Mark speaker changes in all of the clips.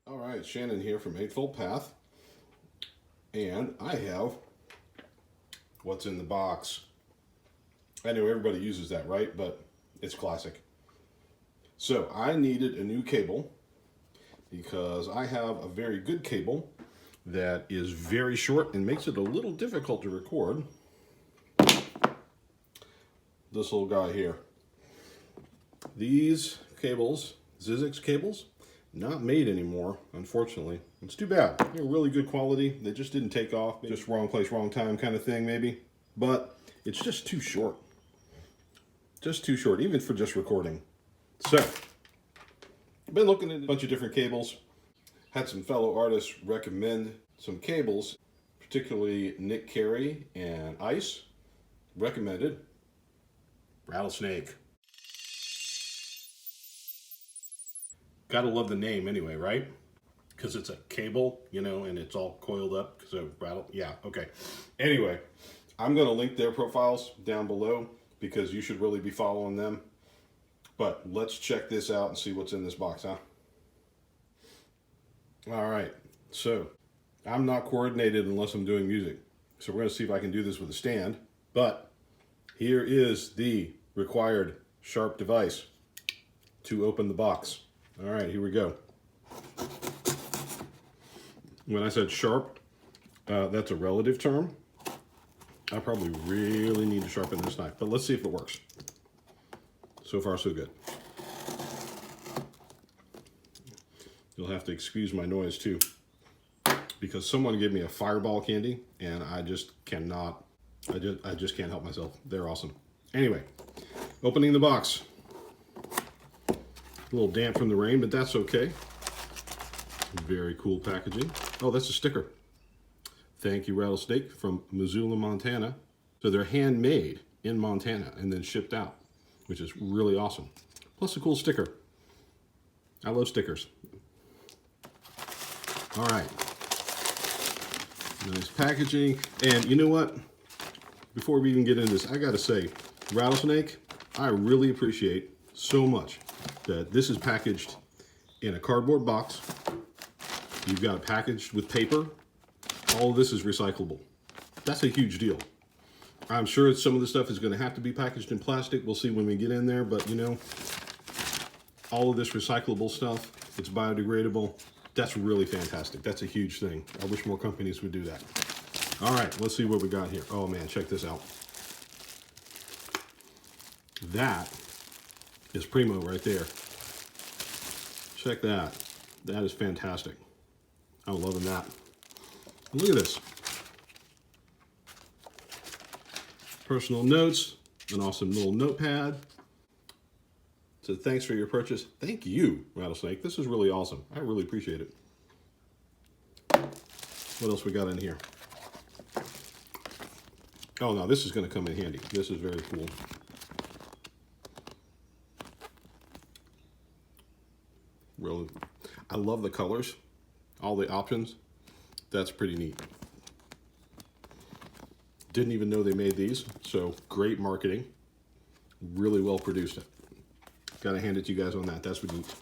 Speaker 1: All right, Shannon here from Eightfold Path, and I have what's in the box. I know everybody uses that, right? But it's classic. So I needed a new cable because I have a very good cable that is very short and makes it a little difficult to record. This little guy here. These cables, Zizix cables, not made anymore, unfortunately. It's too bad. They're really good quality. They just didn't take off. Just wrong place, wrong time kind of thing, maybe. But it's just too short. Just too short, even for just recording. So, I've been looking at a bunch of different cables. Had some fellow artists recommend some cables, particularly Nick Carey and Ice recommended Rattlesnake. Gotta love the name anyway, right? Because it's a cable, you know, and it's all coiled up. So yeah, okay. Anyway, I'm gonna link their profiles down below because you should really be following them. But let's check this out and see what's in this box, huh? All right, so I'm not coordinated unless I'm doing music. So we're gonna see if I can do this with a stand. But here is the required sharp device to open the box. All right, here we go. When I said sharp, that's a relative term. I probably really need to sharpen this knife, but let's see if it works. So far, so good. You'll have to excuse my noise too, because someone gave me a fireball candy and I just cannot, I just can't help myself. They're awesome. Anyway, opening the box. A little damp from the rain, but that's okay. Very cool packaging. Oh, that's a sticker. Thank you, Rattlesnake, from Missoula, Montana. So they're handmade in Montana and then shipped out, which is really awesome. Plus a cool sticker. I love stickers. All right. Nice packaging. And you know what? Before we even get into this, I gotta say, Rattlesnake, I really appreciate so much that this is packaged in a cardboard box. You've got it packaged with paper. All of this is recyclable. That's a huge deal. I'm sure some of the stuff is going to have to be packaged in plastic. We'll see when we get in there, but you know, all of this recyclable stuff, it's biodegradable. That's really fantastic. That's a huge thing. I wish more companies would do that. All right, let's see what we got here. Oh man, check this out. That is primo right there. Check that. That is fantastic. I'm loving that. And look at this. Personal notes, an awesome little notepad. So thanks for your purchase. Thank you, Rattlesnake. This is really awesome. I really appreciate it. What else we got in here? Oh no, this is going to come in handy. This is very cool. Really, I love the colors, all the options. That's pretty neat. Didn't even know they made these, so great marketing. Really well produced. Gotta hand it to you guys on that. That's what neat.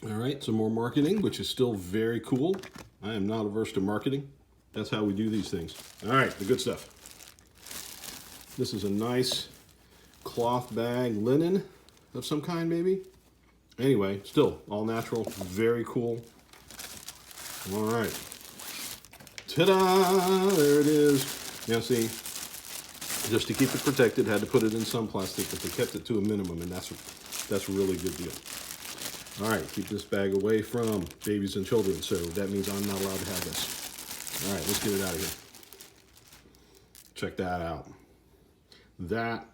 Speaker 1: All right, some more marketing, which is still very cool. I am not averse to marketing. That's how we do these things. All right, the good stuff. This is a nice cloth bag, linen of some kind, maybe. Anyway, still all natural, very cool. All right. Ta-da! There it is. Now see, just to keep it protected, had to put it in some plastic, but they kept it to a minimum, and that's a really good deal. All right, keep this bag away from babies and children, so that means I'm not allowed to have this. All right, let's get it out of here. Check that out. That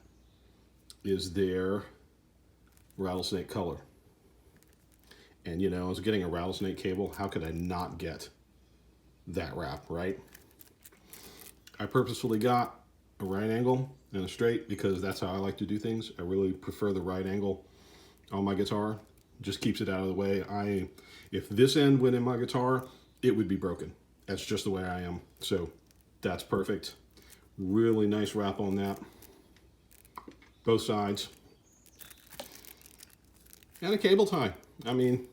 Speaker 1: is their rattlesnake color. And you know, I was getting a rattlesnake cable. How could I not get that wrap, right? I purposefully got a right angle and a straight because that's how I like to do things. I really prefer the right angle on my guitar. Just keeps it out of the way. If this end went in my guitar, it would be broken. That's just the way I am. So that's perfect. Really nice wrap on that. Both sides. And a cable tie. I mean,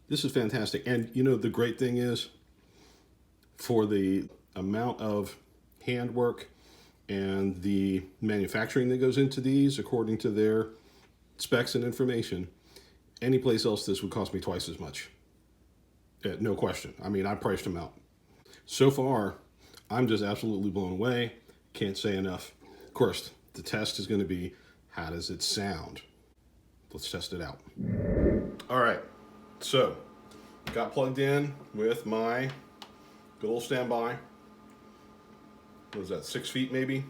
Speaker 1: This is fantastic. And you know, the great thing is, for the amount of handwork and the manufacturing that goes into these, according to their specs and information, any place else this would cost me twice as much. No question. I mean, I priced them out. So far, I'm just absolutely blown away. Can't say enough. Of course, the test is going to be, how does it sound? Let's test it out. All right, so got plugged in with my good old standby. What is that, 6 feet maybe?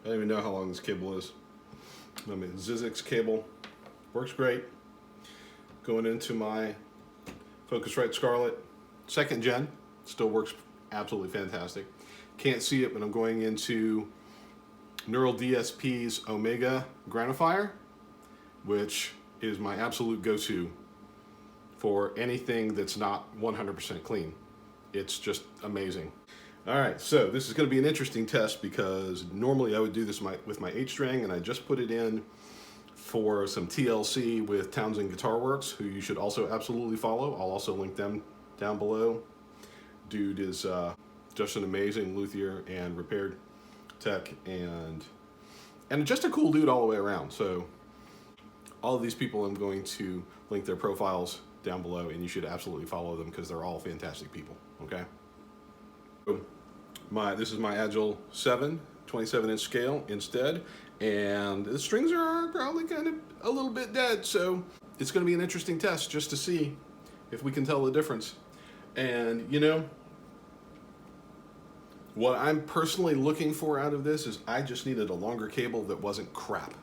Speaker 1: I don't even know how long this cable is. I mean, Zizix cable, works great. Going into my Focusrite Scarlett 2nd gen, still works absolutely fantastic. Can't see it, but I'm going into Neural DSP's Omega Granifier, which is my absolute go-to for anything that's not 100% clean. It's just amazing. All right, so this is going to be an interesting test because normally I would do this with my 8-string, and I just put it in for some TLC with Townsend Guitar Works, who you should also absolutely follow. I'll also link them down below. Dude is just an amazing luthier and repair tech, and just a cool dude all the way around. So all of these people, I'm going to link their profiles down below, and you should absolutely follow them because they're all fantastic people, okay? So this is my Agile 7 27-inch scale instead, and the strings are probably kind of a little bit dead, so it's going to be an interesting test just to see if we can tell the difference. And you know, what I'm personally looking for out of this is I just needed a longer cable that wasn't crap,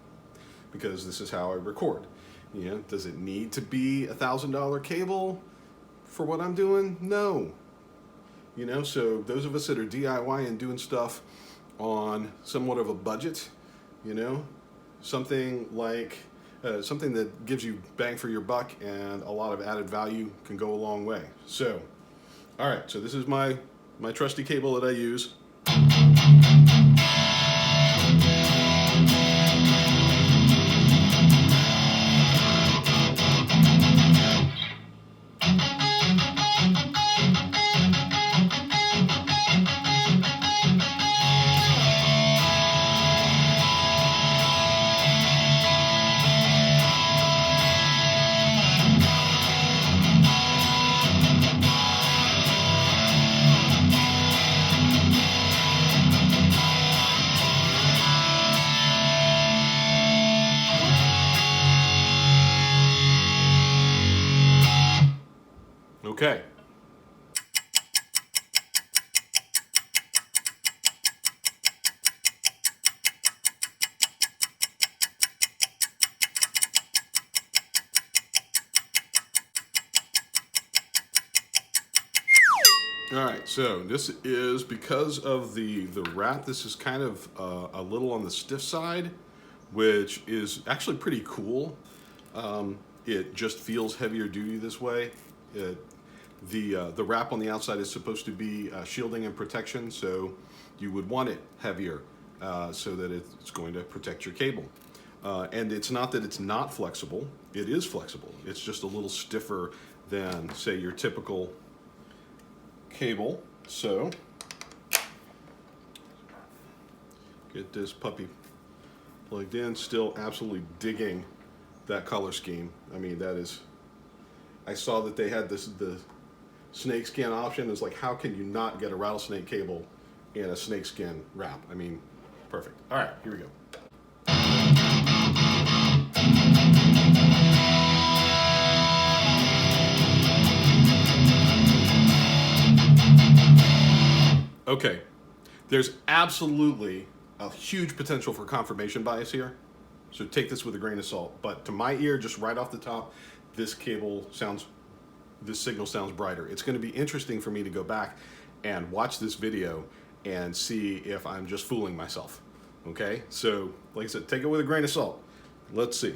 Speaker 1: because this is how I record. You know, does it need to be $1,000 cable for what I'm doing? No. You know, so those of us that are DIY and doing stuff on somewhat of a budget, you know, something like something that gives you bang for your buck and a lot of added value can go a long way. So, all right, so this is my trusty cable that I use. Okay. All right, so this is because of the rat. This is kind of a little on the stiff side, which is actually pretty cool. It just feels heavier duty this way. The wrap on the outside is supposed to be shielding and protection, so you would want it heavier so that it's going to protect your cable. And it's not that it's not flexible. It is flexible. It's just a little stiffer than, say, your typical cable. So get this puppy plugged in. Still absolutely digging that color scheme. I mean, that is, I saw that they had the snake skin option. It's like, how can you not get a rattlesnake cable in a snake skin wrap? I mean, perfect. All right, here we go. Okay, there's absolutely a huge potential for confirmation bias here, so take this with a grain of salt. But to my ear, just right off the top, this signal sounds brighter. It's going to be interesting for me to go back and watch this video and see if I'm just fooling myself. Okay, so like I said, take it with a grain of salt. Let's see.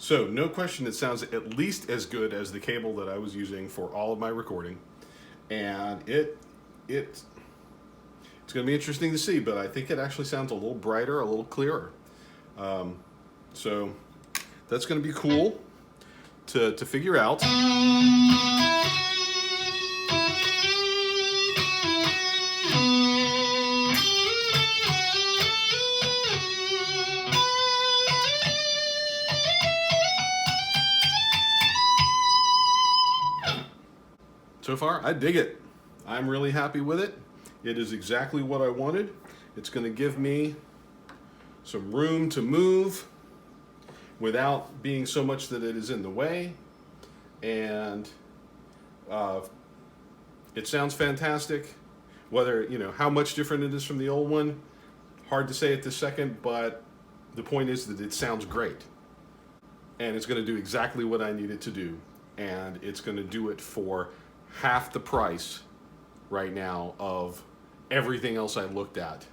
Speaker 1: So no question, it sounds at least as good as the cable that I was using for all of my recording, and it's going to be interesting to see. But I think it actually sounds a little brighter, a little clearer. So that's going to be cool to figure out. So far, I dig it. I'm really happy with it. It is exactly what I wanted. It's going to give me some room to move without being so much that it is in the way. And it sounds fantastic. Whether, you know, how much different it is from the old one, hard to say at this second, but the point is that it sounds great. And it's going to do exactly what I need it to do. And it's going to do it for half the price right now of everything else I looked at.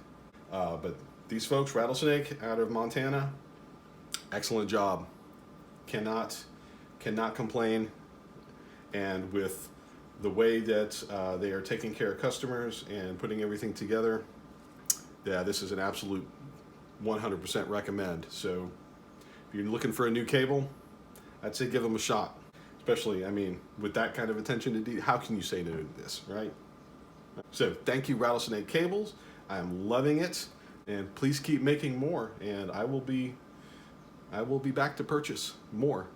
Speaker 1: But these folks, Rattlesnake out of Montana, excellent job. Cannot complain. And with the way that they are taking care of customers and putting everything together, yeah, this is an absolute 100% recommend. So if you're looking for a new cable, I'd say give them a shot. Especially, I mean, with that kind of attention to detail, how can you say no to this, right? So thank you, Rattlesnake Cables. I'm loving it, and please keep making more, and I will be back to purchase more.